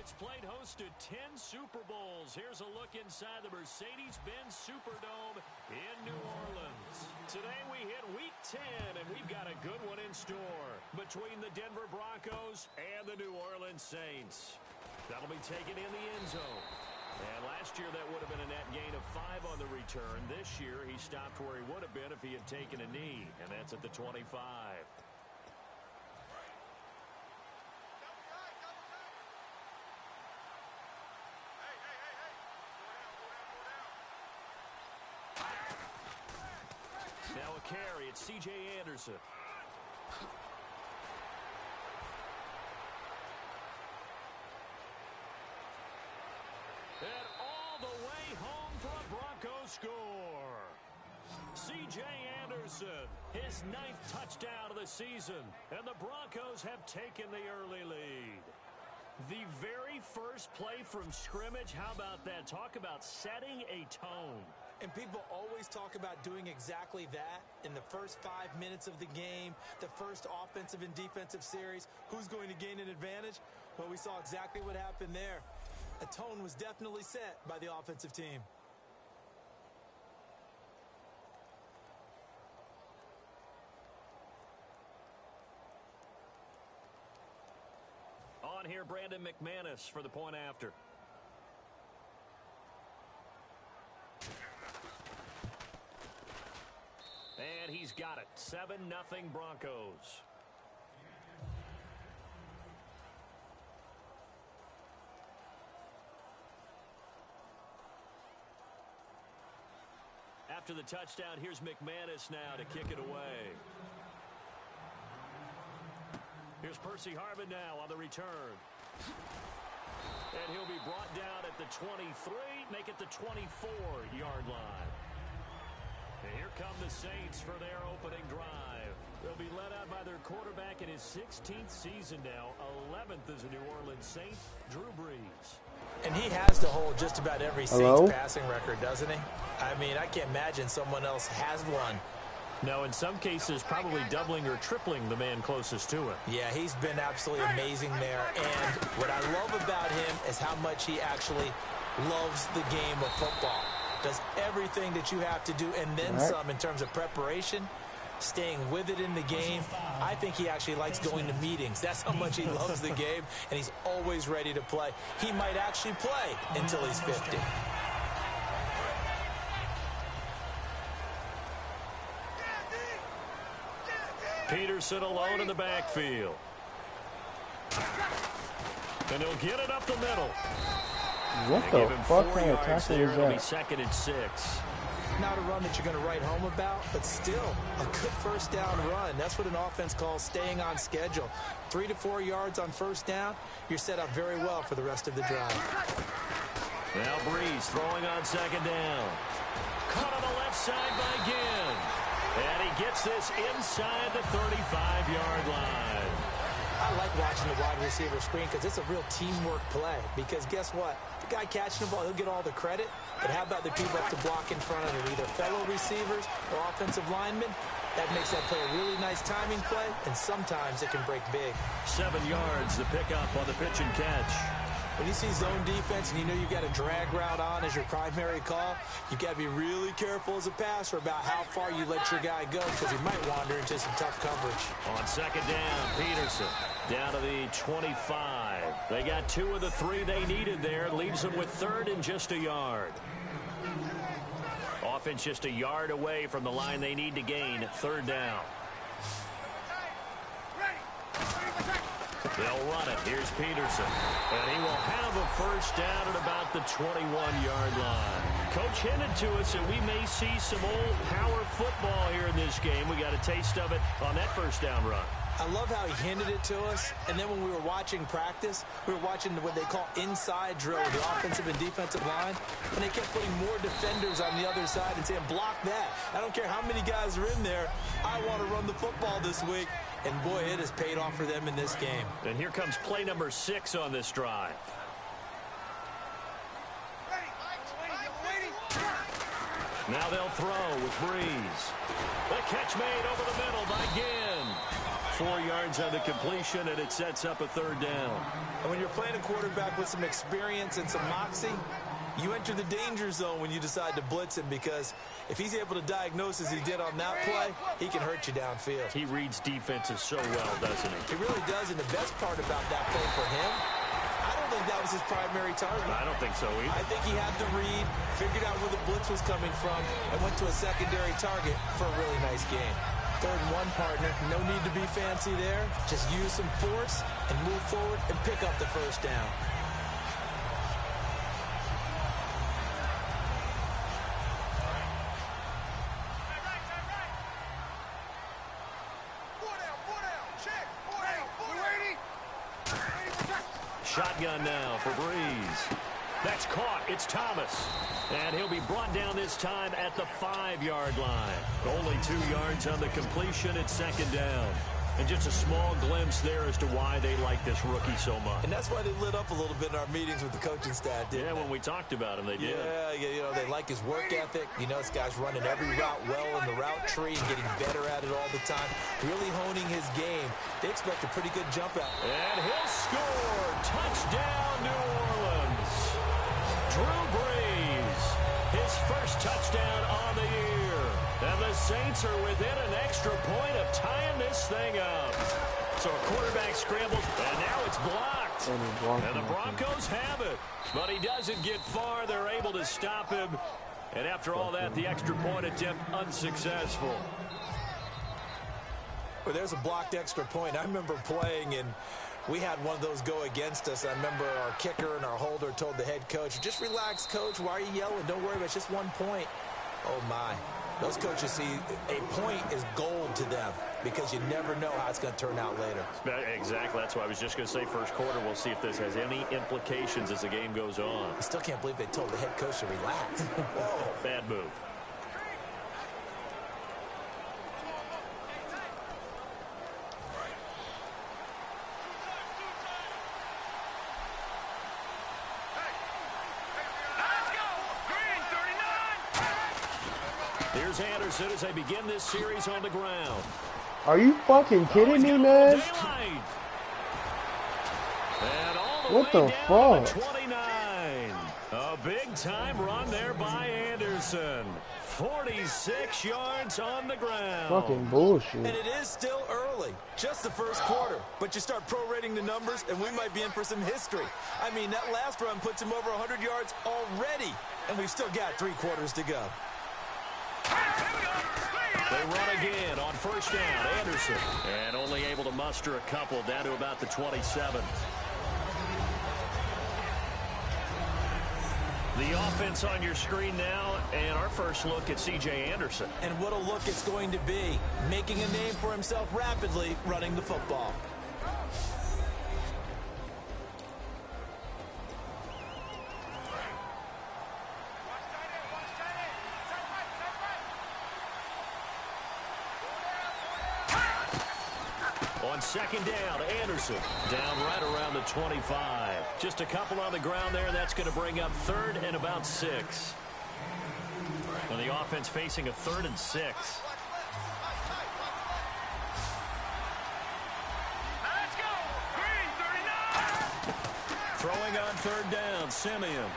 It's played host to 10 Super Bowls. Here's a look inside the Mercedes-Benz Superdome in New Orleans. Today we hit Week 10, and we've got a good one in store between the Denver Broncos and the New Orleans Saints. That'll be taken in the end zone. And last year that would have been a net gain of 5 on the return. This year he stopped where he would have been if he had taken a knee, and that's at the 25. Now a carry, it's C.J. Anderson. And all the way home for a Broncos score. C.J. Anderson, his 9th touchdown of the season, and the Broncos have taken the early lead. The very first play from scrimmage, how about that? Talk about setting a tone. And people always talk about doing exactly that in the first 5 minutes of the game, the first offensive and defensive series. Who's going to gain an advantage? Well, we saw exactly what happened there. A tone was definitely set by the offensive team. On here, Brandon McManus for the point after. And he's got it. 7-0 Broncos. After the touchdown, here's McManus now to kick it away. Here's Percy Harvin now on the return. And he'll be brought down at the 23, make it the 24-yard line. And here come the Saints for their opening drive. They'll be led out by their quarterback in his 16th season now, 11th as a New Orleans Saint, Drew Brees. And he has to hold just about every Saints passing record, doesn't he? I mean, I can't imagine someone else has one. No, in some cases, probably doubling or tripling the man closest to him. Yeah, he's been absolutely amazing there. And what I love about him is how much he actually loves the game of football. Does everything that you have to do and then some in terms of preparation, staying with it in the game. I think he actually likes going to meetings. That's how much he loves the game, and he's always ready to play. He might actually play until he's 50. Peterson alone in the backfield. And he'll get it up the middle. What the fuck kind of tackle is It'll be that? 2nd and 6. Not a run that you're going to write home about, but still a good first down run. That's what an offense calls staying on schedule. 3 to 4 yards on first down. You're set up very well for the rest of the drive. Now Brees throwing on 2nd down. Caught on the left side by Ginn. And he gets this inside the 35-yard line. I like watching the wide receiver screen because it's a real teamwork play. Because guess what? The guy catching the ball, he'll get all the credit. But how about the people up to block in front of him, either fellow receivers or offensive linemen? That makes that play a really nice timing play, and sometimes it can break big. 7 yards, the pickup on the pitch and catch. When you see zone defense and you know you've got a drag route on as your primary call, you've got to be really careful as a passer about how far you let your guy go because he might wander into some tough coverage. On 2nd down, Peterson down to the 25. They got 2 of the 3 they needed there. Leaves them with 3rd and just a yard. Offense just a yard away from the line they need to gain. 3rd down. They'll run it. Here's Peterson. And he will have a first down at about the 21-yard line. Coach hinted to us that we may see some old power football here in this game. We got a taste of it on that first down run. I love how he hinted it to us, and then when we were watching practice, we were watching what they call inside drill with the offensive and defensive line, and they kept putting more defenders on the other side and saying, block that. I don't care how many guys are in there. I want to run the football this week, and boy, it has paid off for them in this game. And here comes play number 6 on this drive. Now they'll throw with Brees. The catch made over the middle by Ginn. 4 yards on the completion, and it sets up a 3rd down. And when you're playing a quarterback with some experience and some moxie, you enter the danger zone when you decide to blitz him, because if he's able to diagnose as he did on that play, he can hurt you downfield. He reads defenses so well, doesn't he? He really does, and the best part about that play for him, I don't think that was his primary target. I don't think so either. I think he had the read, figured out where the blitz was coming from, and went to a secondary target for a really nice game. 3rd and 1, partner. No need to be fancy there. Just use some force and move forward and pick up the 1st down. Shotgun now for Breeze. That's caught. It's Thomas. And he'll be brought down this time at the 5-yard line. Only 2 yards on the completion. It's 2nd down. And just a small glimpse there as to why they like this rookie so much. And that's why they lit up a little bit in our meetings with the coaching staff, didn't they? When we talked about him, they did. Yeah, you know, they like his work ethic. You know, this guy's running every route well in the route tree and getting better at it all the time, really honing his game. They expect a pretty good jump out. And he'll score. Touchdown, New Orleans. Drew Brees, his first touchdown on the year. And the Saints are within an extra point of tying this thing up. So a quarterback scrambles, and now it's blocked. And the Broncos have it. But he doesn't get far. They're able to stop him. And after all that, the extra point attempt unsuccessful. Well, there's a blocked extra point. I remember playing, and we had one of those go against us. I remember our kicker and our holder told the head coach, just relax, coach. Why are you yelling? Don't worry about it. It's just 1 point. Oh, my. Those coaches see a point is gold to them because you never know how it's going to turn out later. Exactly. That's why I was just going to say 1st quarter. We'll see if this has any implications as the game goes on. I still can't believe they told the head coach to relax. Whoa. Bad move. Here's Anderson as they begin this series on the ground. Are you fucking kidding me, man? What the fuck? 29. A big-time run there by Anderson. 46 yards on the ground. Fucking bullshit. And it is still early. Just the 1st quarter. But you start prorating the numbers, and we might be in for some history. I mean, that last run puts him over 100 yards already. And we've still got 3 quarters to go. They run again on 1st down. Anderson. And only able to muster a couple down to about the 27. The offense on your screen now, and our first look at C.J. Anderson. And what a look it's going to be. Making a name for himself rapidly, running the football. On 2nd down, Anderson down right around the 25. Just a couple on the ground there. That's going to bring up 3rd and about 6. And the offense facing a 3rd and 6. Let's go! Green 39! Throwing on 3rd down, Simeon.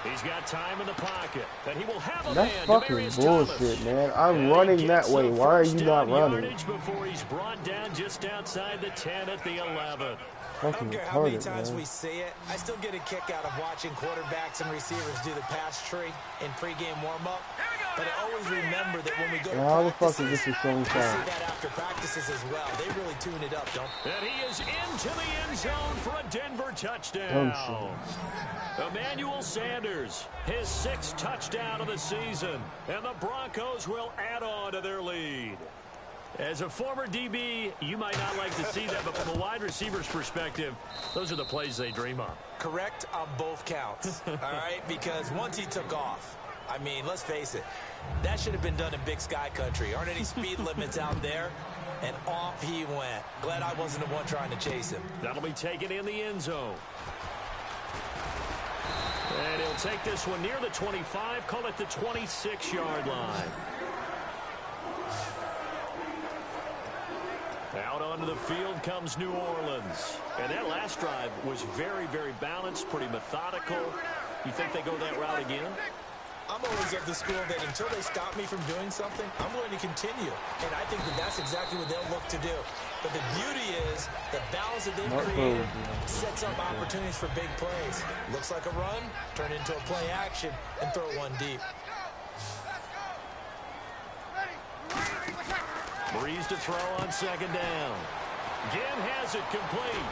He's got time in the pocket, and he will have a That's man. fucking bullshit, man. I'm running that way. Why are you not running? Before he's brought down just outside the 10 at the 11. I don't care how many times we see it. I still get a kick out of watching quarterbacks and receivers do the pass tree in pregame warm-up. But I always remember that when we go to how the fuck practices, is this the same we time? see that after practices as well. They really tune it up, don't they? And he is into the end zone for a Denver touchdown. Emmanuel Sanders, his 6th touchdown of the season. And the Broncos will add on to their lead. As a former DB, you might not like to see that, but from a wide receiver's perspective, those are the plays they dream of. Correct on both counts, all right? Because once he took off, I mean, let's face it, that should have been done in Big Sky Country. Aren't any speed limits out there? And off he went. Glad I wasn't the one trying to chase him. That'll be taken in the end zone. And he'll take this one near the 25, call it the 26-yard line. Out onto the field comes New Orleans. And that last drive was very, very balanced, pretty methodical. You think they go that route again? I'm always of the school that until they stop me from doing something, I'm going to continue. And I think that that's exactly what they'll look to do. But the beauty is the balance that they've created sets up opportunities for big plays. Looks like a run, turn into a play action, and throw one deep. Breeze to throw on second down. Ginn has it complete.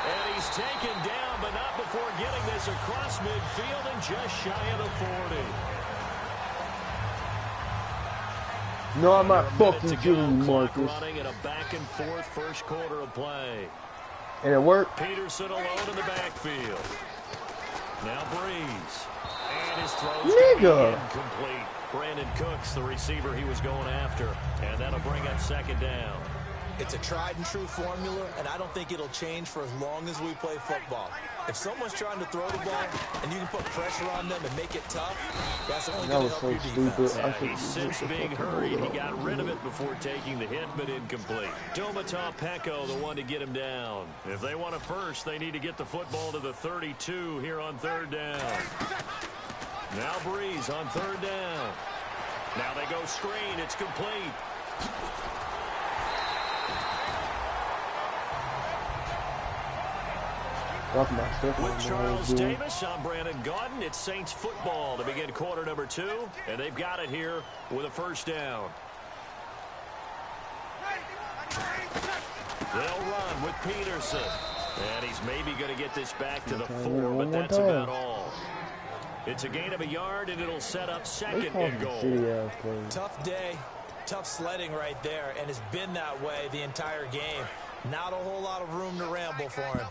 And he's taken down, but not before getting this across midfield and just shy of the 40. No, I'm not fucking kidding you, Marcus. Running in a back-and-forth first quarter of play. And it worked. Peterson alone in the backfield. Now Breeze. And his throw's incomplete. Brandon Cooks, the receiver he was going after. And that'll bring up second down. It's a tried-and-true formula, and I don't think it'll change for as long as we play football. If someone's trying to throw the ball and you can put pressure on them and make it tough, that's only going to help your defense. Yeah, he's since being hurried. He got rid of it before taking the hit, but incomplete. Domata Peko, the one to get him down. If they want a first, they need to get the football to the 32 here on third down. Now Breeze on third down. Now they go screen. It's complete. With Charles Davis, I'm Brandon Gaudin. It's Saints football to begin quarter number 2, and they've got it here with a first down. They'll run with Peterson, and he's maybe going to get this back to the 4, but that's about all. It's a gain of a yard, and it'll set up second and goal. Tough day, tough sledding right there, and it's been that way the entire game. Not a whole lot of room to ramble for him.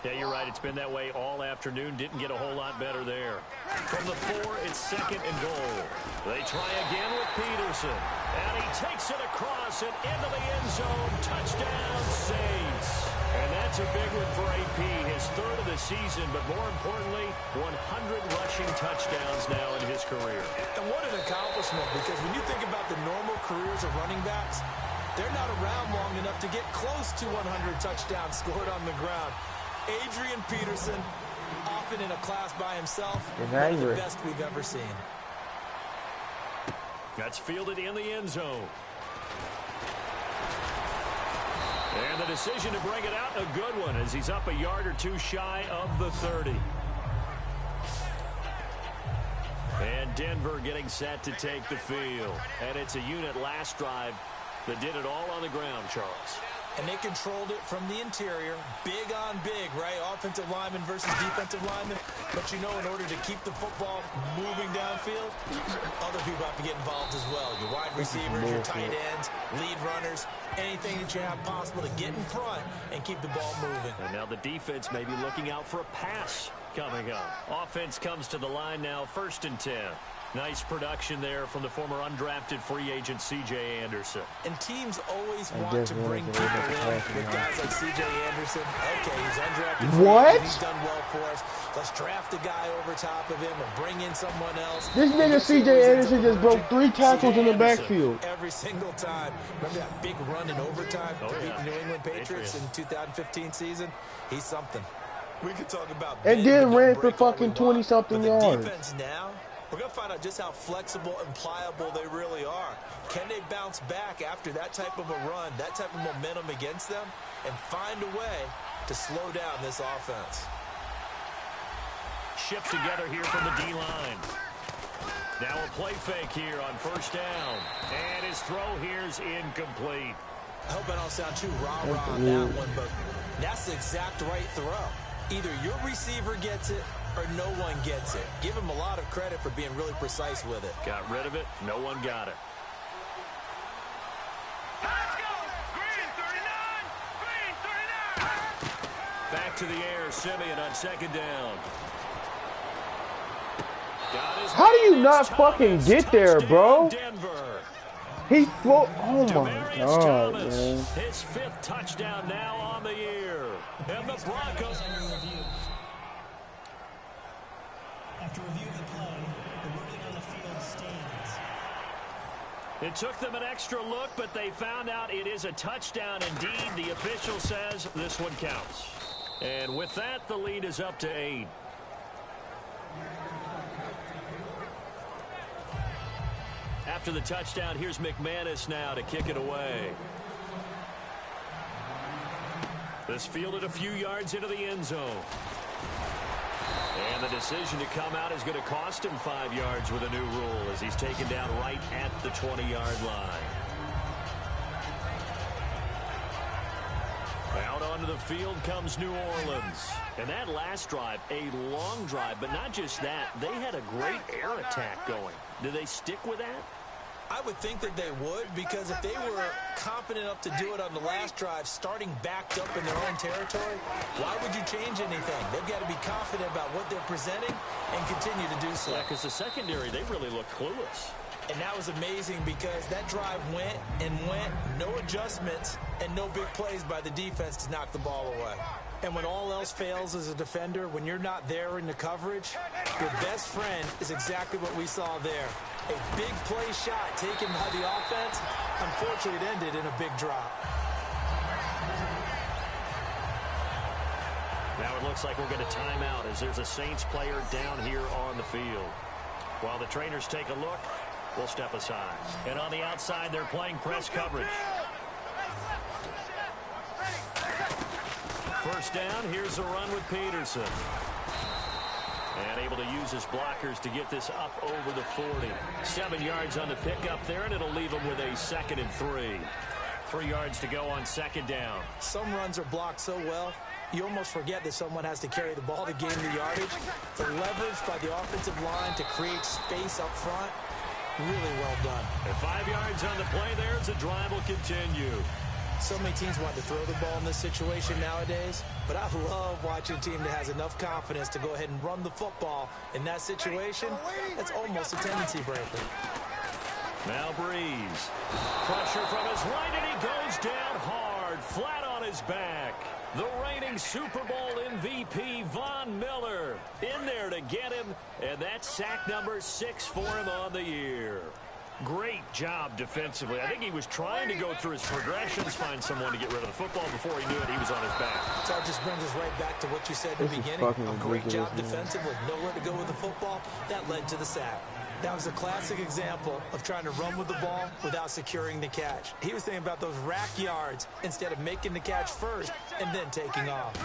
Yeah, you're right. It's been that way all afternoon. Didn't get a whole lot better there. From the 4, it's second and goal. They try again with Peterson. And he takes it across and into the end zone. Touchdown, Saints. And that's a big one for AP. His 3rd of the season, but more importantly, 100 rushing touchdowns now in his career. And what an accomplishment, because when you think about the normal careers of running backs, they're not around long enough to get close to 100 touchdowns scored on the ground. Adrian Peterson, often in a class by himself, one of the best we've ever seen. That's fielded in the end zone. And the decision to bring it out, a good one, as he's up a yard or 2 shy of the 30. And Denver getting set to take the field. And it's a unit last drive that did it all on the ground, Charles. And they controlled it from the interior, big on big, right? Offensive lineman versus defensive lineman. But you know, in order to keep the football moving downfield, other people have to get involved as well. Your wide receivers, your tight ends, lead runners, anything that you have possible to get in front and keep the ball moving. And now the defense may be looking out for a pass coming up. Offense comes to the line now, 1st and 10. Nice production there from the former undrafted free agent C.J. Anderson. And teams always want to bring people in with guys like C.J. Anderson. Okay, he's undrafted. What? He's done well for us. Let's draft a guy over top of him and bring in someone else. This nigga C.J. Anderson just broke 3 tackles in the backfield. Every single time. Remember that big run in overtime to beat the New England Patriots in 2015 season? He's something. We could talk about. And then ran for fucking 20-something yards. Defense now. We're going to find out just how flexible and pliable they really are. Can they bounce back after that type of a run, that type of momentum against them, and find a way to slow down this offense? Shifts together here from the D-line. Now a play fake here on 1st down. And his throw here is incomplete. I hope I don't sound too rah-rah on that one, but that's the exact right throw. Either your receiver gets it or no one gets it. Give him a lot of credit for being really precise with it. Got rid of it. No one got it. Let's go! Green 39! Green 39! Back to the air. Simeon on 2nd down. How do you not fucking get there, bro? Denver. He float. Oh my God, man. His 5th touchdown now on the year. And the Broncos. After review of the play, the ruling on the field stands. It took them an extra look, but they found out it is is a touchdown indeed. The official says this one counts. And with that, the lead is up to 8. After the touchdown, here's McManus now to kick it away. This fielded a few yards into the end zone. And the decision to come out is going to cost him 5 yards with a new rule as he's taken down right at the 20-yard line. Out onto the field comes New Orleans. And that last drive, a long drive, but not just that. They had a great air attack going. Do they stick with that? I would think that they would, because if they were confident enough to do it on the last drive, starting backed up in their own territory, why would you change anything? They've got to be confident about what they're presenting and continue to do so. Yeah, because the secondary, they really look clueless. And that was amazing because that drive went and went, no adjustments, and no big plays by the defense to knock the ball away. And when all else fails as a defender, when you're not there in the coverage, your best friend is exactly what we saw there. A big play shot taken by the offense. Unfortunately, it ended in a big drop. Now it looks like we're going to time out as there's a Saints player down here on the field. While the trainers take a look, we'll step aside. And on the outside, they're playing press coverage. First down, here's a run with Peterson. And able to use his blockers to get this up over the 40. 7 yards on the pickup there, and it'll leave him with a 2nd and 3. 3 yards to go on 2nd down. Some runs are blocked so well, you almost forget that someone has to carry the ball to gain the yardage. The leverage by the offensive line to create space up front, really well done. And 5 yards on the play there as the drive will continue. So many teams want to throw the ball in this situation nowadays, but I love watching a team that has enough confidence to go ahead and run the football. In that situation, that's almost a tendency breaker. Now Breeze. Pressure from his right, and he goes down hard, flat on his back. The reigning Super Bowl MVP, Von Miller, in there to get him, and that's sack number 6 for him on the year. Great job defensively. I think he was trying to go through his progressions, find someone to get rid of the football. Before he knew it, he was on his back. So that just brings us right back to what you said at the beginning. A great job defensively. Nowhere to go with the football. That led to the sack. That was a classic example of trying to run with the ball without securing the catch. He was thinking about those rack yards instead of making the catch first and then taking off.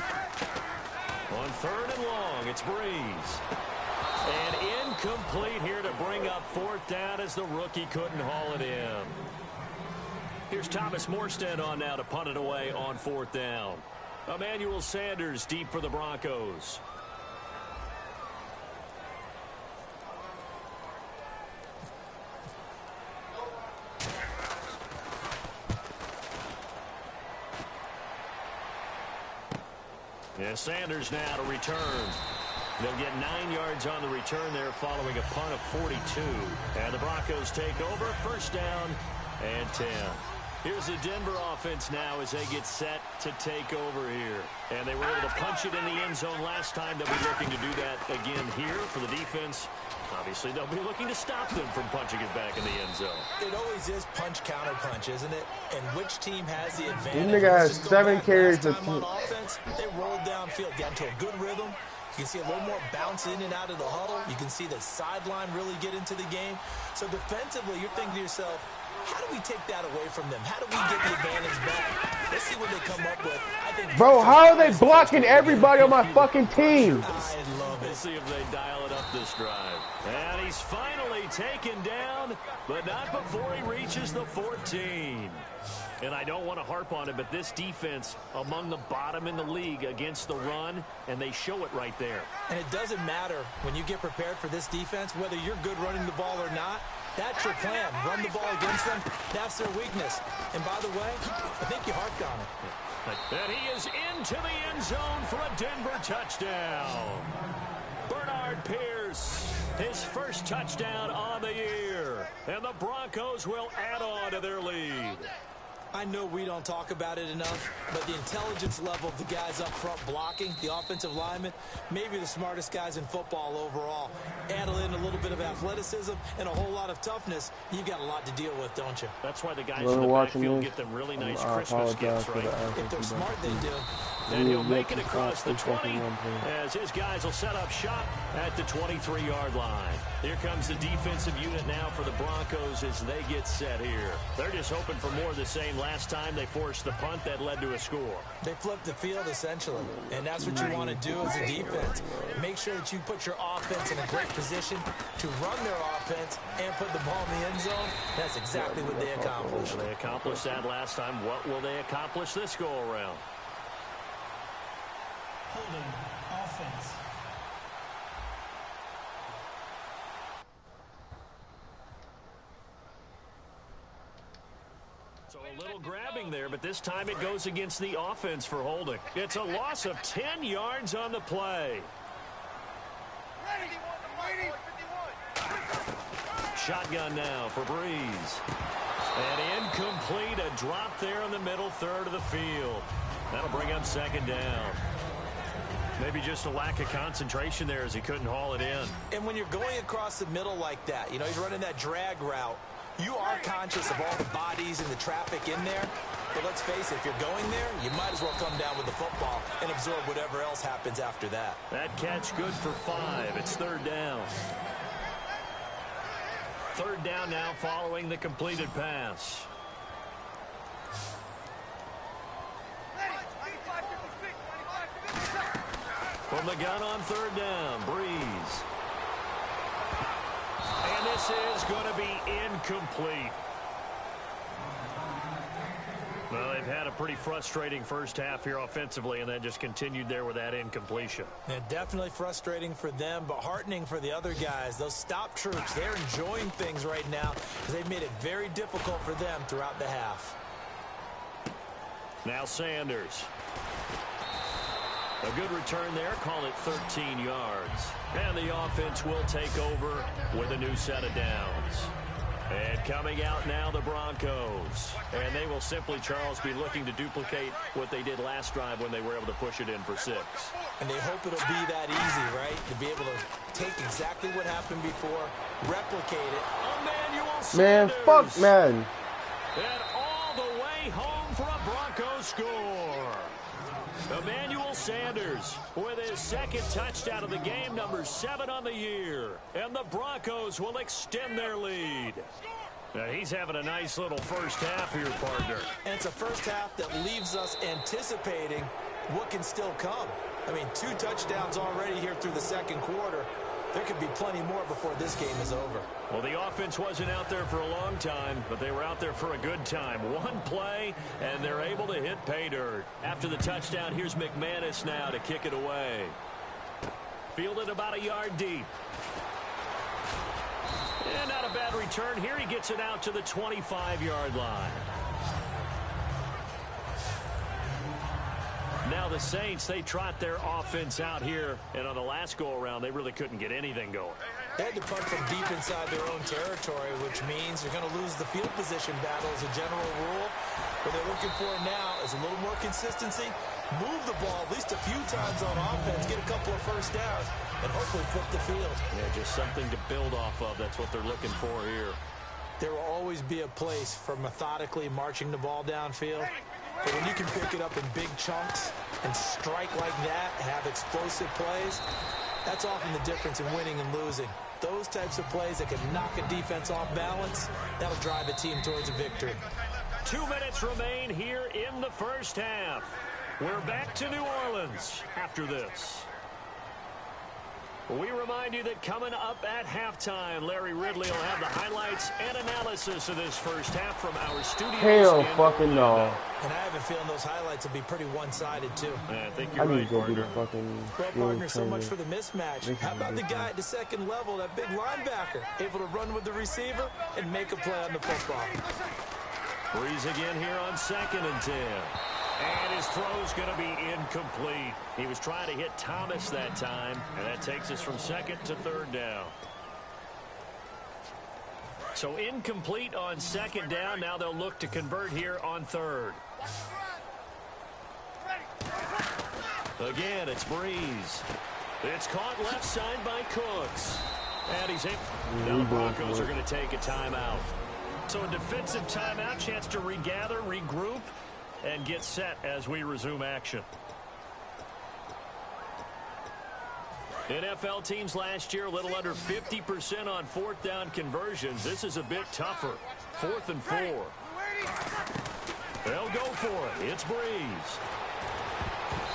On 3rd and long, it's Breeze. And incomplete here to bring up 4th down as the rookie couldn't haul it in. Here's Thomas Morstead on now to punt it away on 4th down. Emmanuel Sanders deep for the Broncos. And Sanders now to return. They'll get 9 yards on the return there following a punt of 42. And the Broncos take over. 1st down and 10. Here's the Denver offense now as they get set to take over here. And they were able to punch it in the end zone last time. They'll be looking to do that again here for the defense. Obviously, they'll be looking to stop them from punching it back in the end zone. It always is punch-counter-punch, isn't it? And which team has the advantage? This nigga has 7 carries on offense. They rolled downfield, got into a good rhythm. You can see a little more bounce in and out of the huddle. You can see the sideline really get into the game. So defensively, you're thinking to yourself, how do we take that away from them? How do we get the advantage back? Let's see what they come up with. I think bro, how are they blocking everybody on my fucking team? I love it. We'll see if they dial it up this drive. And he's finally taken down, but not before he reaches the 14. And I don't want to harp on it, but this defense among the bottom in the league against the run, and they show it right there. And it doesn't matter when you get prepared for this defense, whether you're good running the ball or not. That's your plan. Run the ball against them. That's their weakness. And by the way, I think you harped on it. And he is into the end zone for a Denver touchdown. Bernard Pierce, his first touchdown on the year. And the Broncos will add on to their lead. I know we don't talk about it enough, but the intelligence level of the guys up front blocking, the offensive linemen, maybe the smartest guys in football overall. Add in a little bit of athleticism and a whole lot of toughness, you've got a lot to deal with, don't you? That's why the guys in the backfield get them really nice Christmas gifts, right? If they're smart, they do. And he'll make it across the 20 as his guys will set up shop at the 23-yard line. Here comes the defensive unit now for the Broncos as they get set here. They're just hoping for more of the same. Last time they forced the punt that led to a score. They flipped the field, essentially, and that's what you want to do as a defense. Make sure that you put your offense in a great position to run their offense and put the ball in the end zone. That's exactly what they accomplished. They accomplished that last time. What will they accomplish this go-around? Holding offense. So a little grabbing there, but this time it goes against the offense for holding. It's a loss of 10 yards on the play. Shotgun now for Breeze. And incomplete, a drop there in the middle third of the field. That'll bring up second down. Maybe just a lack of concentration there as he couldn't haul it in. And when you're going across the middle like that, you know, he's running that drag route, you are conscious of all the bodies and the traffic in there. But let's face it, if you're going there, you might as well come down with the football and absorb whatever else happens after that. That catch good for 5. It's third down. Third down now following the completed pass. From the gun on third down, Breeze. And this is going to be incomplete. Well, they've had a pretty frustrating first half here offensively, and then just continued there with that incompletion. Yeah, definitely frustrating for them, but heartening for the other guys. Those stop troops, they're enjoying things right now because they've made it very difficult for them throughout the half. Now Sanders. A good return there, call it 13 yards. And the offense will take over with a new set of downs. And coming out now, the Broncos. And they will simply, Charles, be looking to duplicate what they did last drive when they were able to push it in for 6. And they hope it'll be that easy, right? To be able to take exactly what happened before, replicate it. Emmanuel Sanders. Man, fuck, man. And all the way home for a Broncos score. Emmanuel Sanders with his second touchdown of the game, number 7 on the year. And the Broncos will extend their lead. Now, he's having a nice little first half here, partner. And it's a first half that leaves us anticipating what can still come. I mean, 2 touchdowns already here through the second quarter. There could be plenty more before this game is over. Well, the offense wasn't out there for a long time, but they were out there for a good time. One play, and they're able to hit pay dirt. After the touchdown, here's McManus now to kick it away. Fielded about a yard deep. And not a bad return here. He gets it out to the 25-yard line. Now the Saints, they trot their offense out here, and on the last go-around, they really couldn't get anything going. They had to punt from deep inside their own territory, which means they're going to lose the field position battle as a general rule. What they're looking for now is a little more consistency, move the ball at least a few times on offense, get a couple of first downs, and hopefully flip the field. Yeah, just something to build off of. That's what they're looking for here. There will always be a place for methodically marching the ball downfield. But when you can pick it up in big chunks and strike like that, have explosive plays, that's often the difference in winning and losing. Those types of plays that can knock a defense off balance, that'll drive a team towards a victory. 2 minutes remain here in the first half. We're back to New Orleans after this. We remind you that coming up at halftime, Larry Ridley will have the highlights and analysis of this first half from our studios. Hell fucking no. And I have a feeling those highlights will be pretty one-sided, too. Yeah, I think you're I need right, to go do partner. the fucking Well, game partner, so much training. for the mismatch. How about the guy at the second level, that big linebacker, able to run with the receiver and make a play on the football? Breeze again here on 2nd and 10. And his throw's going to be incomplete. He was trying to hit Thomas that time, and that takes us from 2nd to 3rd down. So incomplete on second down. Now they'll look to convert here on third. Again, it's Breeze. It's caught left side by Cooks. And he's in. Now the Broncos are going to take a timeout. So a defensive timeout, chance to regather, regroup, and get set as we resume action. NFL teams last year a little under 50% on fourth down conversions. This is a bit tougher. 4th and 4. They'll go for it. It's Breeze.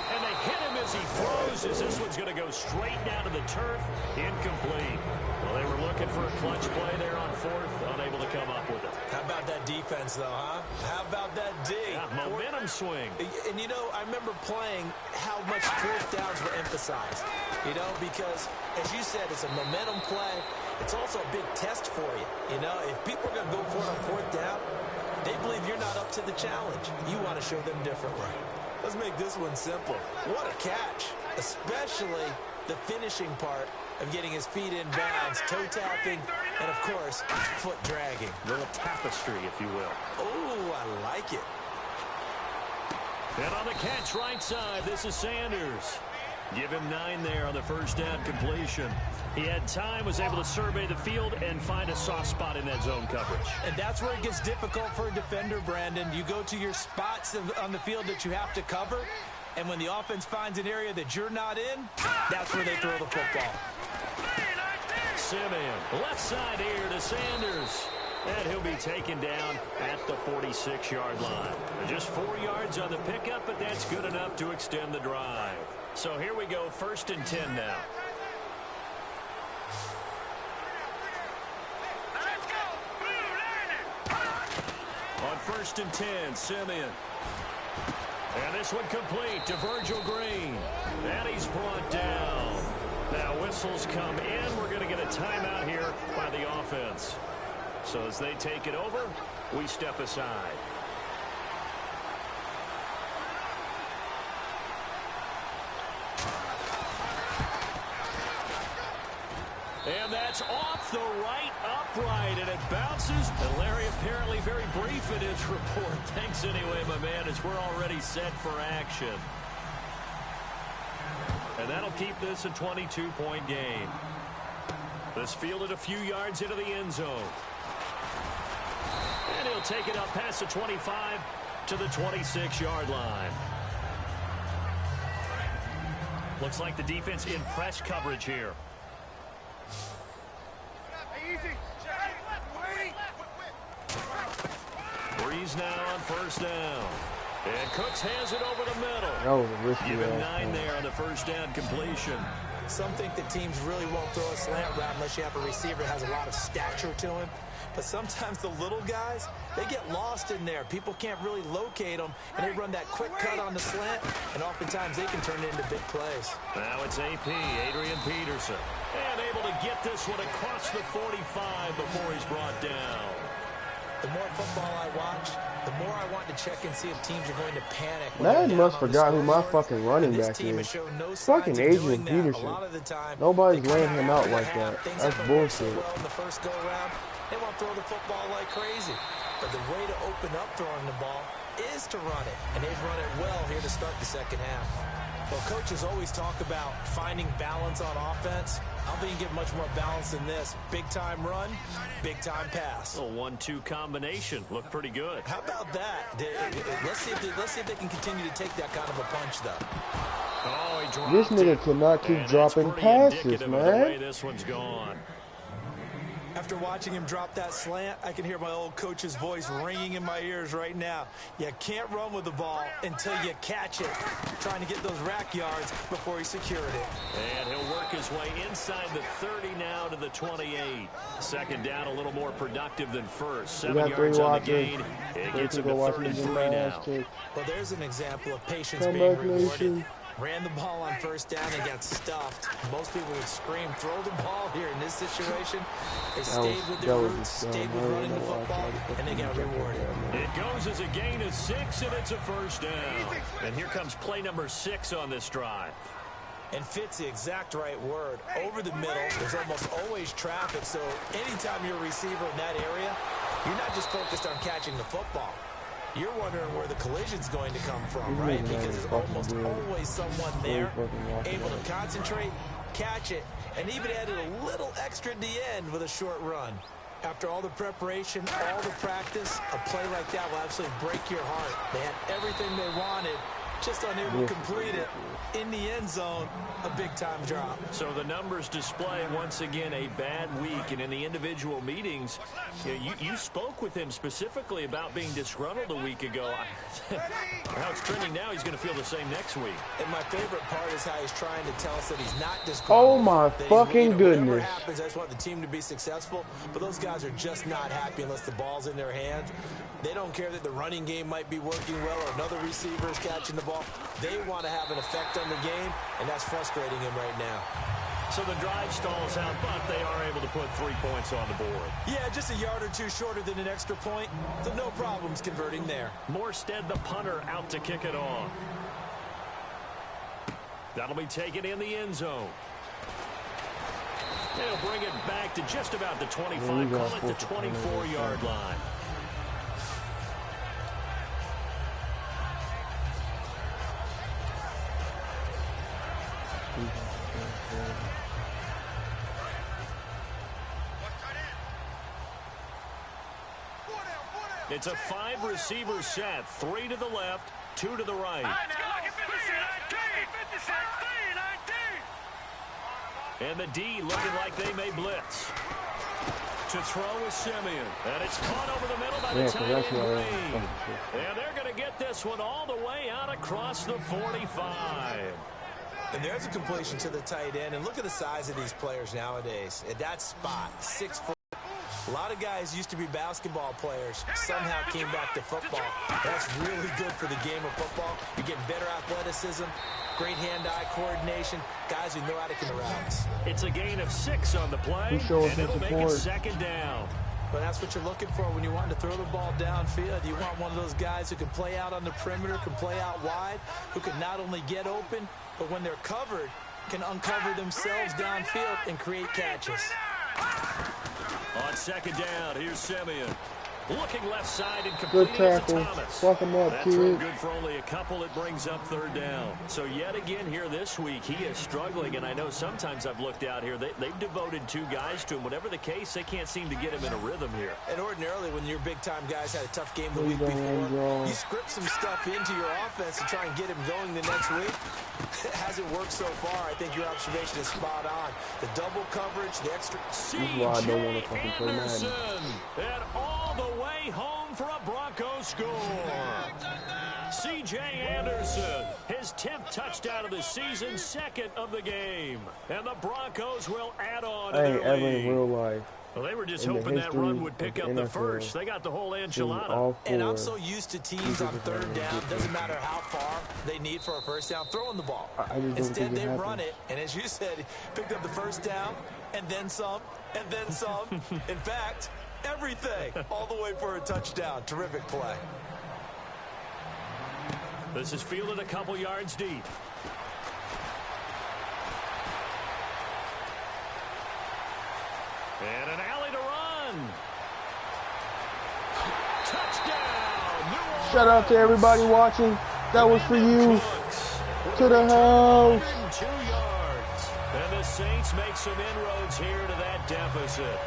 And they hit him as he throws, as this one's going to go straight down to the turf. Incomplete. Well, they were looking for a clutch play there on 4th, unable to come up with it. How about that defense, though, huh? How about that D? Yeah, momentum swing. And, you know, I remember playing how much fourth downs were emphasized. You know, because, as you said, it's a momentum play. It's also a big test for you. You know, if people are going to go for it on fourth down, they believe you're not up to the challenge. You want to show them differently. Let's make this one simple. What a catch, especially the finishing part of getting his feet in bounds, toe tapping, and, of course, foot dragging. A little tapestry, if you will. Oh, I like it. And on the catch right side, this is Sanders. Give him 9 there on the first down completion. He had time, was able to survey the field and find a soft spot in that zone coverage. And that's where it gets difficult for a defender, Brandon. You go to your spots on the field that you have to cover, and when the offense finds an area that you're not in, that's where they throw the football. Simeon, left side here to Sanders. And he'll be taken down at the 46-yard line. Just 4 yards on the pickup, but that's good enough to extend the drive. So here we go, 1st and 10 now. On 1st and 10, Simeon. And this one complete to Virgil Green. And he's brought down. Now whistles come in. We're going to get a timeout here by the offense. So as they take it over, we step aside. And that's off the right upright, and it bounces. And Larry apparently very brief in his report. Thanks anyway, my man, as we're already set for action. And that'll keep this a 22-point game. This fielded a few yards into the end zone. And he'll take it up past the 25 to the 26-yard line. Looks like the defense in press coverage here. Breeze now on 1st down. And Cooks hands it over the middle. That was a risky Give him 9 there on the first down completion. Some think that teams really won't throw a slant route unless you have a receiver that has a lot of stature to him. But sometimes the little guys, they get lost in there. People can't really locate them, and they run that quick cut on the slant, and oftentimes they can turn it into big plays. Now it's AP, Adrian Peterson. And able to get this one across the 45 before he's brought down. The more football I watch, the more I want to check and see if teams are going to panic. Man must forgot who my fucking running back is. Fucking Adrian Peterson. Nobody's laying him out like that. That's bullshit. In the first go around, they won't throw the football like crazy. But the way to open up throwing the ball is to run it. And they've run it well here to start the second half. Well, coaches always talk about finding balance on offense. I don't think you can get much more balance than this. Big-time run, big-time pass. A 1-2 combination. Looked pretty good. How about that? Let's see if they can continue to take that kind of a punch, though. Oh, he dropped This nigga it. cannot keep And dropping that's passes, pretty indicative of the way man. this one's gone. After watching him drop that slant, I can hear my old coach's voice ringing in my ears right now. You can't run with the ball until you catch it. Trying to get those rack yards before he secured it. And he'll work his way inside the 30 now to the 28. Second down, a little more productive than first. 7 yards on the gain. It gets him to 33 now. Well, there's an example of patience Come being back, rewarded. nation. Ran the ball on first down and got stuffed. Most people would scream, throw the ball here. In this situation, they stayed with their roots, stayed with running the football, and they got rewarded. It goes as a gain of 6, and it's a first down. And here comes play number 6 on this drive. And fit's the exact right word. Over the middle, there's almost always traffic, so anytime you're a receiver in that area, you're not just focused on catching the football. You're wondering where the collision's going to come from, right? Because there's almost always someone there able to concentrate, catch it, and even added a little extra at the end with a short run. After all the preparation, all the practice, a play like that will absolutely break your heart. They had everything they wanted, just unable to complete it. In the end zone, a big-time drop. So the numbers display, once again, a bad week. And in the individual meetings, you spoke with him specifically about being disgruntled a week ago. How it's trending now, he's going to feel the same next week. And my favorite part is how he's trying to tell us that he's not disgruntled. Oh, my fucking goodness. Whatever happens, I just want the team to be successful. But those guys are just not happy unless the ball's in their hands. They don't care that the running game might be working well or another receiver is catching the ball. They want to have an effect on the game, and that's frustrating him right now. So the drive stalls out, but they are able to put 3 points on the board. Yeah, just a yard or two shorter than an extra point, so no problems converting there. Morstead, the punter, out to kick it off. That'll be taken in the end zone. They'll bring it back to just about the 25, call it the 24-yard line. It's a 5-receiver set, 3 to the left, 2 to the right. And the D looking like they may blitz. To throw is Simeon. And it's caught over the middle by the tight end Green. And they're going to get this one all the way out across the 45. And there's a completion to the tight end. And look at the size of these players nowadays. At that spot, 6 foot. A lot of guys used to be basketball players, somehow came back to football. That's really good for the game of football. You're getting better athleticism, great hand-eye coordination, guys who know how to get routes. It's a gain of 6 on the play, and it'll make it second down. But that's what you're looking for when you want to throw the ball downfield. You want one of those guys who can play out on the perimeter, can play out wide, who can not only get open, but when they're covered, can uncover themselves downfield and create catches. On second down, here's Simeon. Looking left side and good completing tackle. Fuck him up, That's kid. good for only a couple. It brings up third down. So yet again here this week, he is struggling. And I know sometimes I've looked out here, they've devoted 2 guys to him. Whatever the case, they can't seem to get him in a rhythm here. And ordinarily, when your big-time guys had a tough game the week before, you script some stuff into your offense to try and get him going the next week. It hasn't worked so far. I think your observation is spot on. The double coverage, the extra... C.J. Anderson. And all the way home for a Broncos score. C.J. Anderson, his 10th touchdown of the season, 2nd of the game. And the Broncos will add on to their ever lead. in real life. Well, they were just hoping that run would pick up the first. They got the whole enchilada. And I'm so used to teams on third down, doesn't matter how far they need for a first down, throwing the ball. Instead, they run it, and as you said, picked up the first down, and then some, and then some. In fact, everything, all the way for a touchdown. Terrific play. This is fielded a couple yards deep. And an alley to run. Touchdown, New Orleans. Shout out to everybody watching. That was for you. To the house. 2 yards. And the Saints make some inroads here to that deficit.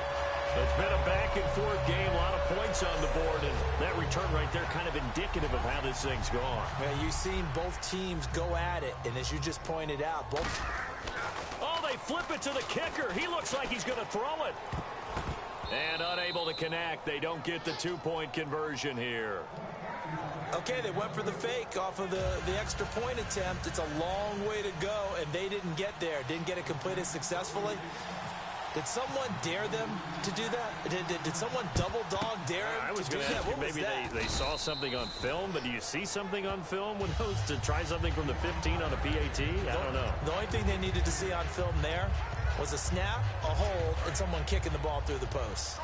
It's been a back-and-forth game, a lot of points on the board, and that return right there kind of indicative of how this thing's gone. Yeah, you've seen both teams go at it, and as you just pointed out, both... Oh, they flip it to the kicker. He looks like he's going to throw it. And unable to connect. They don't get the 2-point conversion here. Okay, they went for the fake off of the extra point attempt. It's a long way to go, and they didn't get there. Didn't get it completed successfully. Did someone dare them to do that? Did someone double dog dare them I was to do going to that? ask you, What was maybe that? they saw something on film, but do you see something on film with those to try something from the 15 on a PAT? I don't know. The only thing they needed to see on film there was a snap, a hold, and someone kicking the ball through the post.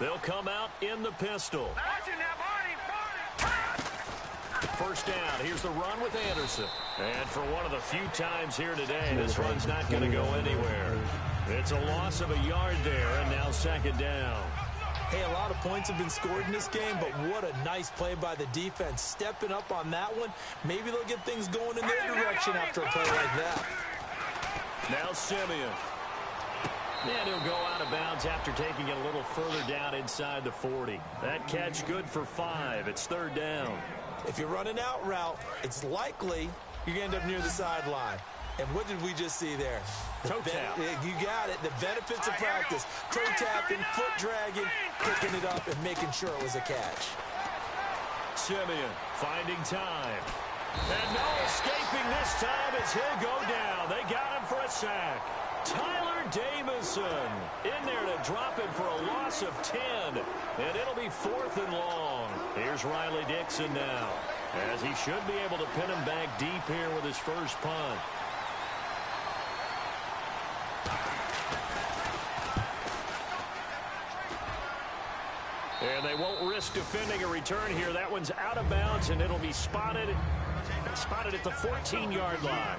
They'll come out in the pistol. First down. Here's the run with Anderson. And for one of the few times here today, this run's not going to go anywhere. It's a loss of a yard there, and now second down. Hey, a lot of points have been scored in this game, but what a nice play by the defense. Stepping up on that one, maybe they'll get things going in their direction after a play like that. Now Simeon. And he'll go out of bounds after taking it a little further down inside the 40. That catch good for 5. It's third down. If you're running out route, it's likely you're going to end up near the sideline. And what did we just see there? Toe tap. You got it. The benefits of practice. Toe tapping, foot dragging, picking it up, and making sure it was a catch. Simeon finding time. And no escaping this time as he'll go down. They got him for a sack. Tyler Jamison in there to drop him for a loss of 10. And it'll be 4th and long. Here's Riley Dixon now, as he should be able to pin him back deep here with his first punt. And they won't risk defending a return here. That one's out of bounds, and it'll be spotted at the 14-yard line.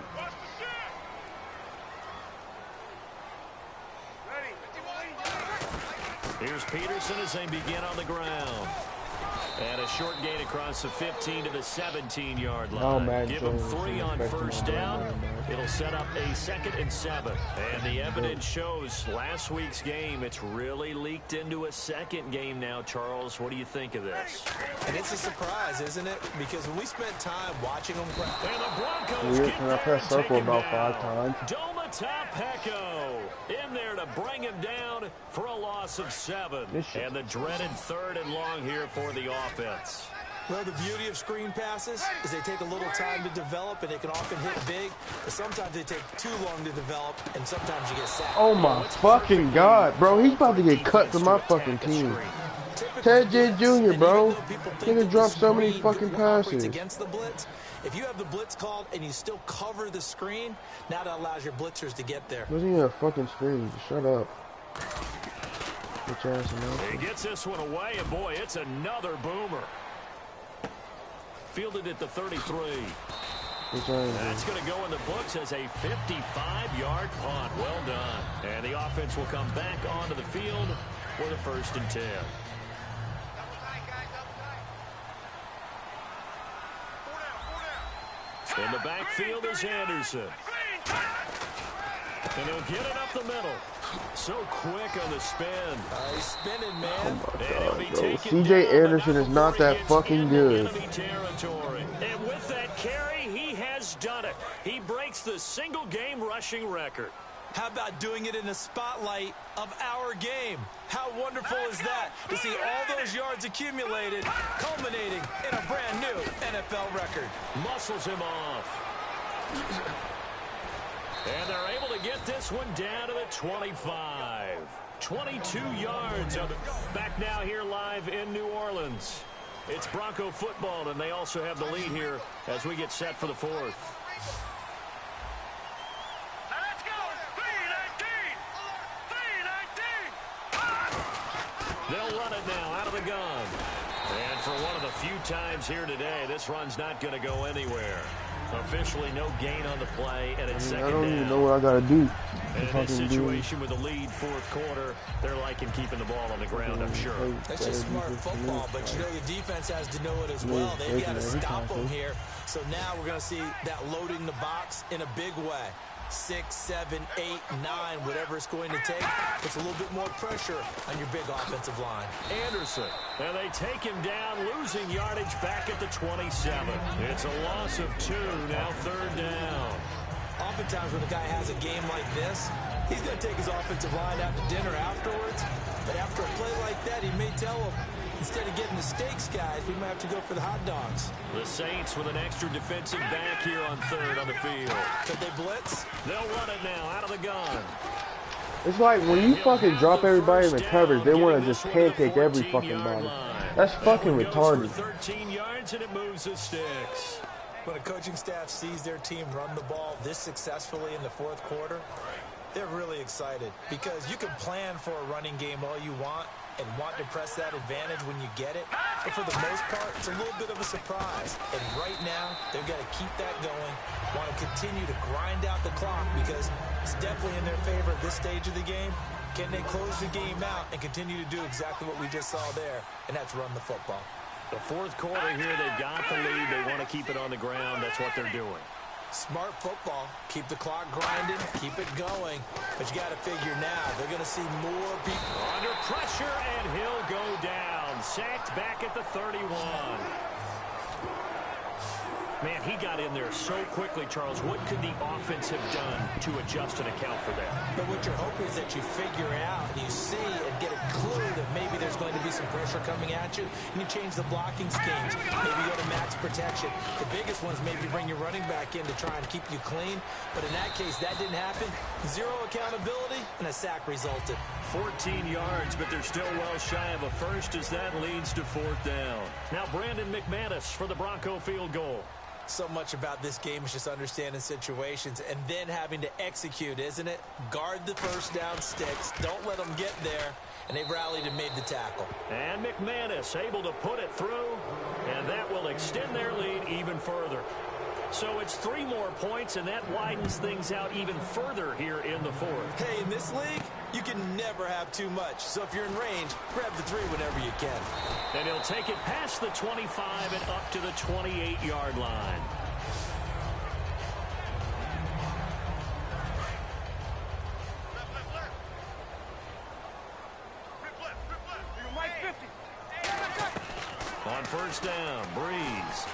Here's Peterson as they begin on the ground. And a short gain across the 15 to the 17-yard line. Give them 3 on first down. It'll set up a 2nd and 7. And the evidence shows last week's game, it's really leaked into a second game now. Charles, what do you think of this? And it's a surprise, isn't it? Because when we spent time watching them practice. And the Broncos get I pressed circle about 5 times. Domatapeco in there to bring him down for a loss of 7. And the dreaded 3rd and long here for the offense. Well, the beauty of screen passes is they take a little time to develop, and they can often hit big. But sometimes they take too long to develop, and sometimes you get sacked. Oh, my fucking God, bro. He's about to get cut to my fucking team. Ted J. Jr., bro. Nigga dropped so many fucking passes. Against the blitz. If you have the blitz called and you still cover the screen, now that allows your blitzers to get there. Wasn't even a fucking screen. Shut up. He gets this one away, and boy, it's another boomer. Fielded at the 33. That's going to go in the books as a 55-yard punt. Well done. And the offense will come back onto the field for the 1st and 10. In the backfield is Anderson. And he'll get it up the middle. So quick on the spin. He's spinning, man. Oh, my God, bro. C.J. Anderson is not that fucking good. And with that carry, he has done it. He breaks the single-game rushing record. How about doing it in the spotlight of our game? How wonderful is that to see all those yards accumulated, culminating in a brand new NFL record. Muscles him off. And they're able to get this one down to the 25. 22 yards. Back now here live in New Orleans. It's Bronco football, and they also have the lead here as we get set for the 4th. They'll run it now out of the gun. And for one of the few times here today, this run's not going to go anywhere. Officially no gain on the play, and it's second down. I don't even know what I got to do. And in a situation with the lead 4th quarter, they're liking keeping the ball on the ground, I'm sure. That's just smart football, but you know the defense has to know it as well. They've got to stop them here. So now we're going to see that loading the box in a big way. 6, 7, 8, 9, whatever it's going to take. It's a little bit more pressure on your big offensive line. Anderson, and they take him down, losing yardage back at the 27. It's a loss of 2, now 3rd down. Oftentimes when a guy has a game like this, he's going to take his offensive line out to dinner afterwards. But after a play like that, he may tell him, instead of getting the steaks, guys, we might have to go for the hot dogs. The Saints with an extra defensive back here on 3rd on the field. Could they blitz? They'll run it now out of the gun. It's like when you fucking drop everybody in the coverage, they want to just pancake every fucking body. That's fucking retarded. 13 yards and it moves the sticks. When a coaching staff sees their team run the ball this successfully in the 4th quarter, they're really excited because you can plan for a running game all you want, and want to press that advantage when you get it. But for the most part, it's a little bit of a surprise. And right now, they've got to keep that going, want to continue to grind out the clock because it's definitely in their favor at this stage of the game. Can they close the game out and continue to do exactly what we just saw there, and that's run the football. The fourth quarter here, they've got the lead. They want to keep it on the ground. That's what they're doing. Smart football. Keep the clock grinding, keep it going. But you got to figure now, they're going to see more people. Under pressure, and he'll go down. Sacked back at the 31. Man, he got in there so quickly, Charles. What could the offense have done to adjust and account for that? But what you're hoping is that you figure out, you see, and get a clue that maybe there's going to be some pressure coming at you, and you change the blocking schemes. Maybe go to max protection. The biggest one is maybe bring your running back in to try and keep you clean. But in that case, that didn't happen. Zero accountability, and a sack resulted. 14 yards, but they're still well shy of a first as that leads to fourth down. Now Brandon McManus for the Bronco field goal. So much about this game is just understanding situations and then having to execute, isn't it? Guard the first down sticks. Don't let them get there. And they've rallied and made the tackle. And McManus able to put it through. And that will extend their lead even further. So it's 3 more points, and that widens things out even further here in the fourth. Hey, in this league, you can never have too much. So if you're in range, grab the 3 whenever you can. And he'll take it past the 25 and up to the 28-yard line. On first down, Breeze.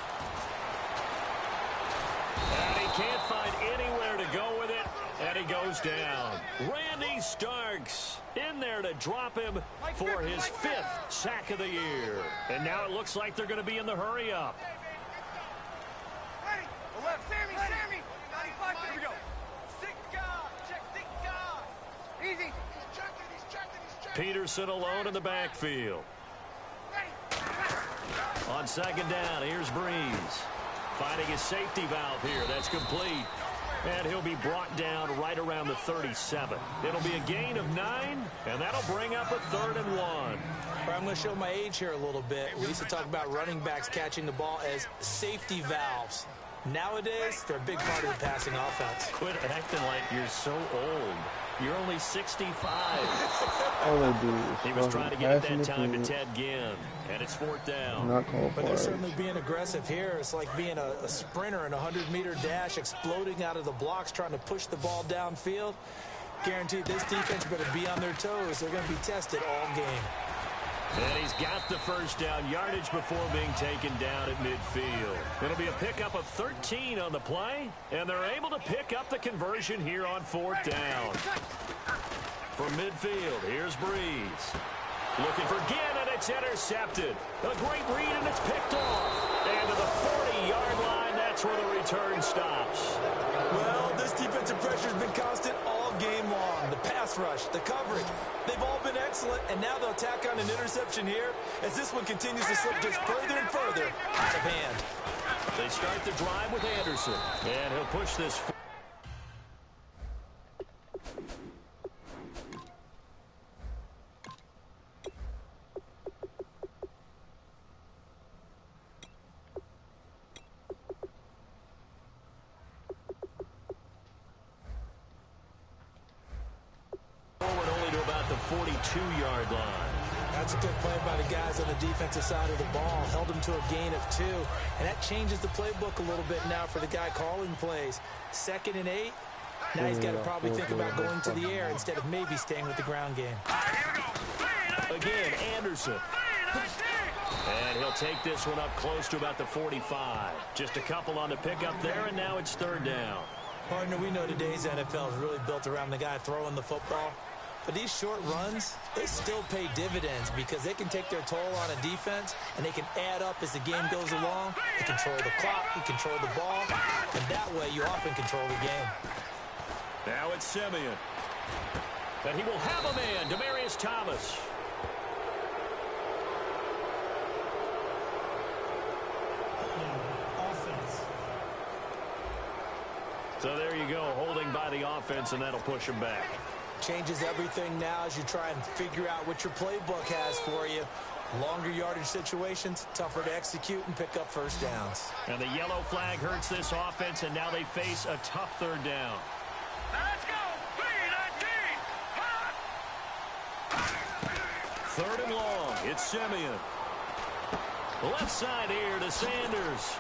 And he can't find anywhere to go with it, and he goes down. Randy Starks in there to drop him for his 5th sack of the year. And now it looks like they're going to be in the hurry-up. Sammy! 95, here we go. Stick guard, check stick guard. Easy. He's Peterson alone in the backfield. On second down, here's Breeze. Finding his safety valve here. That's complete. And he'll be brought down right around the 37. It'll be a gain of 9, and that'll bring up a 3rd and 1. I'm going to show my age here a little bit. We used to talk about running backs catching the ball as safety valves. Nowadays, they're a big part of the passing offense. Quit acting like you're so old. You're only 65. All they do is He was trying to get it that time to Ted Ginn, and it's 4th down. Not called But they're certainly being aggressive here. It's like being a sprinter in a 100-meter dash, exploding out of the blocks, trying to push the ball downfield. Guaranteed this defense better be on their toes. They're going to be tested all game. And he's got the first down yardage before being taken down at midfield. It'll be a pickup of 13 on the play, and they're able to pick up the conversion here on 4th down. From midfield, here's Breeze. Looking for Ginn, and it's intercepted. A great read, and it's picked off. And to the 40-yard line, that's where the return stops. Well, this defensive pressure has been constant all game long. The pass rush, the coverage, they've all been excellent, and now they'll tack on an interception here as this one continues to slip just further and further out of hand. They start the drive with Anderson, and he'll push this. Only to about the 42-yard line. That's a good play by the guys on the defensive side of the ball. Held him to a gain of 2. And that changes the playbook a little bit now for the guy calling plays. 2nd and 8. Now he's got to probably think about going to the air instead of maybe staying with the ground game. Again, Anderson. And he'll take this one up close to about the 45. Just a couple on the pickup there, and now it's 3rd down. Partner, we know today's NFL is really built around the guy throwing the football. But these short runs, they still pay dividends because they can take their toll on a defense, and they can add up as the game goes along. They control the clock, you control the ball, and that way you often control the game. Now it's Simeon. And he will have a man, Demaryius Thomas. Offense. So there you go, holding by the offense, and that'll push him back. changes everything now as you try and figure out what your playbook has for you. Longer yardage situations, tougher to execute and pick up first downs. And the yellow flag hurts this offense, and now they face a tough third down. Let's go! 3-19! Third and long. It's Simeon. Left side here to Sanders.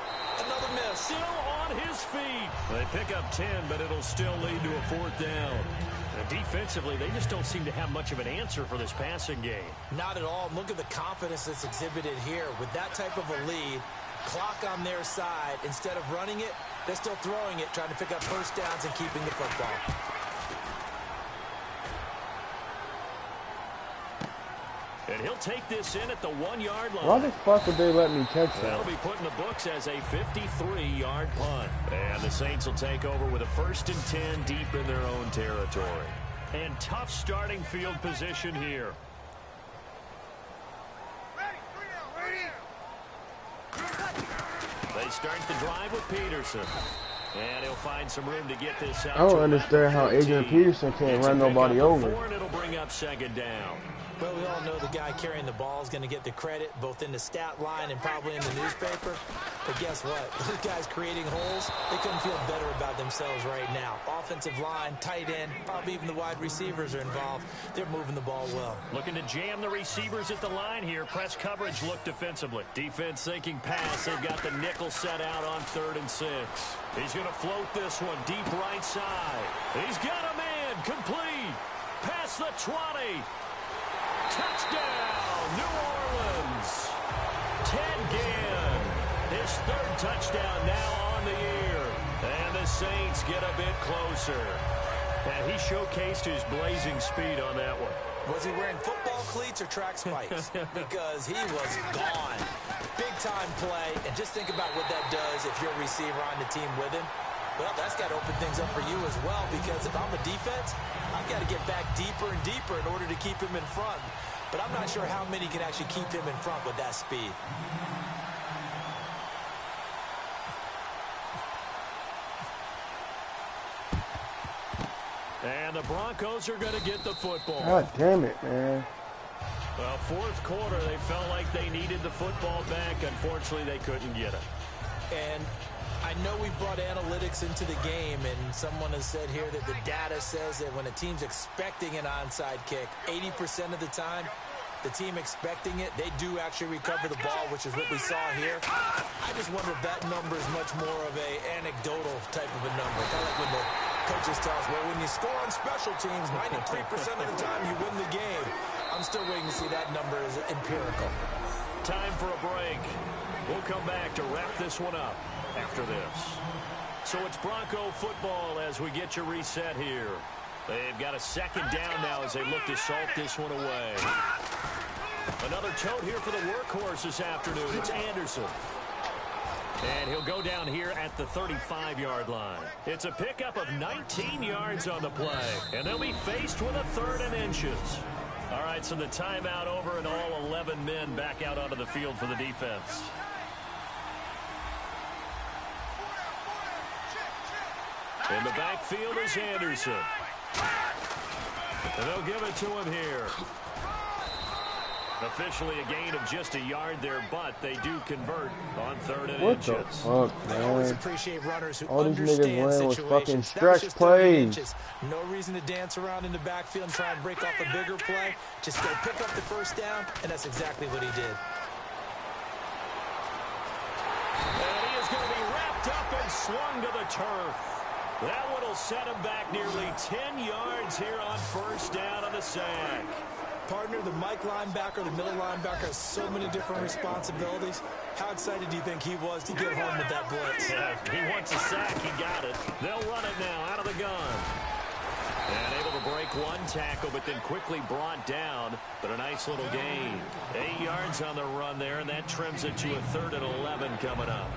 Another miss. Still on his feet. They pick up 10, but it'll still lead to a fourth down. And defensively, they just don't seem to have much of an answer for this passing game. Not at all. Look at the confidence that's exhibited here. With that type of a lead, clock on their side, instead of running it, they're still throwing it, trying to pick up first downs and keeping the football. And he'll take this in at the 1-yard line. Why the fuck would they let me catch That'll that? be put in the books as a 53-yard punt. And the Saints will take over with a 1st and 10 deep in their own territory. And tough starting field position here. They start the drive with Peterson. And he'll find some room to get this out. I don't understand how Adrian Peterson can't run nobody over. And it'll bring up 2nd down. Well, we all know the guy carrying the ball is going to get the credit, both in the stat line and probably in the newspaper. But guess what? Those guys creating holes, they couldn't feel better about themselves right now. Offensive line, tight end, probably even the wide receivers are involved. They're moving the ball well. Looking to jam the receivers at the line here. Press coverage look defensively. Defense thinking pass. They've got the nickel set out on 3rd and 6. He's going to float this one deep right side. He's got a man. Complete. Past the 20. Touchdown, New Orleans. Ted Ginn, his 3rd touchdown now on the year. And the Saints get a bit closer. And he showcased his blazing speed on that one. Was he wearing football cleats or track spikes? Because he was gone. Big-time play. And just think about what that does if you're a receiver on the team with him. Well, that's got to open things up for you as well, because if I'm a defense, I've got to get back deeper and deeper in order to keep him in front. But I'm not sure how many can actually keep him in front with that speed. And the Broncos are going to get the football. God damn it, man. Well, 4th quarter, they felt like they needed the football back. Unfortunately, they couldn't get it. And I know we brought analytics into the game, and someone has said here that the data says that when a team's expecting an onside kick, 80% of the time, the team expecting it, they do actually recover the ball, which is what we saw here. I just wonder if that number is much more of a anecdotal type of a number. Kind of like when the coaches tell us, well, when you score on special teams, 93% of the time you win the game. I'm still waiting to see that number is empirical. Time for a break. We'll come back to wrap this one up after this. So it's Bronco football as we get you reset here. They've got a 2nd down now as they look to salt this one away. Another tote here for the workhorse this afternoon. It's Anderson. And he'll go down here at the 35-yard line. It's a pickup of 19 yards on the play. And they'll be faced with a 3rd and inches. All right, so the timeout over and all 11 men back out onto the field for the defense. In the backfield is Anderson. And they'll give it to him here. Officially a gain of just a yard there, but they do convert on 3rd and What inches. the fuck, I always man? appreciate runners who All these niggas understand running with fucking situations. That was stretch just 30 plays. inches. No reason to dance around in the backfield and try and break off a bigger play. Just go pick up the first down, and that's exactly what he did. And he is going to be wrapped up and slung to the turf. That one will set him back nearly 10 yards here on 1st down on the sack. Partner, the Mike linebacker, the middle linebacker has so many different responsibilities. How excited do you think he was to get home with that blitz? Yeah, he wants a sack. He got it. They'll run it now out of the gun. And able to break one tackle, but then quickly brought down. But a nice little gain. 8 yards on the run there, and that trims it to a 3rd and 11 coming up.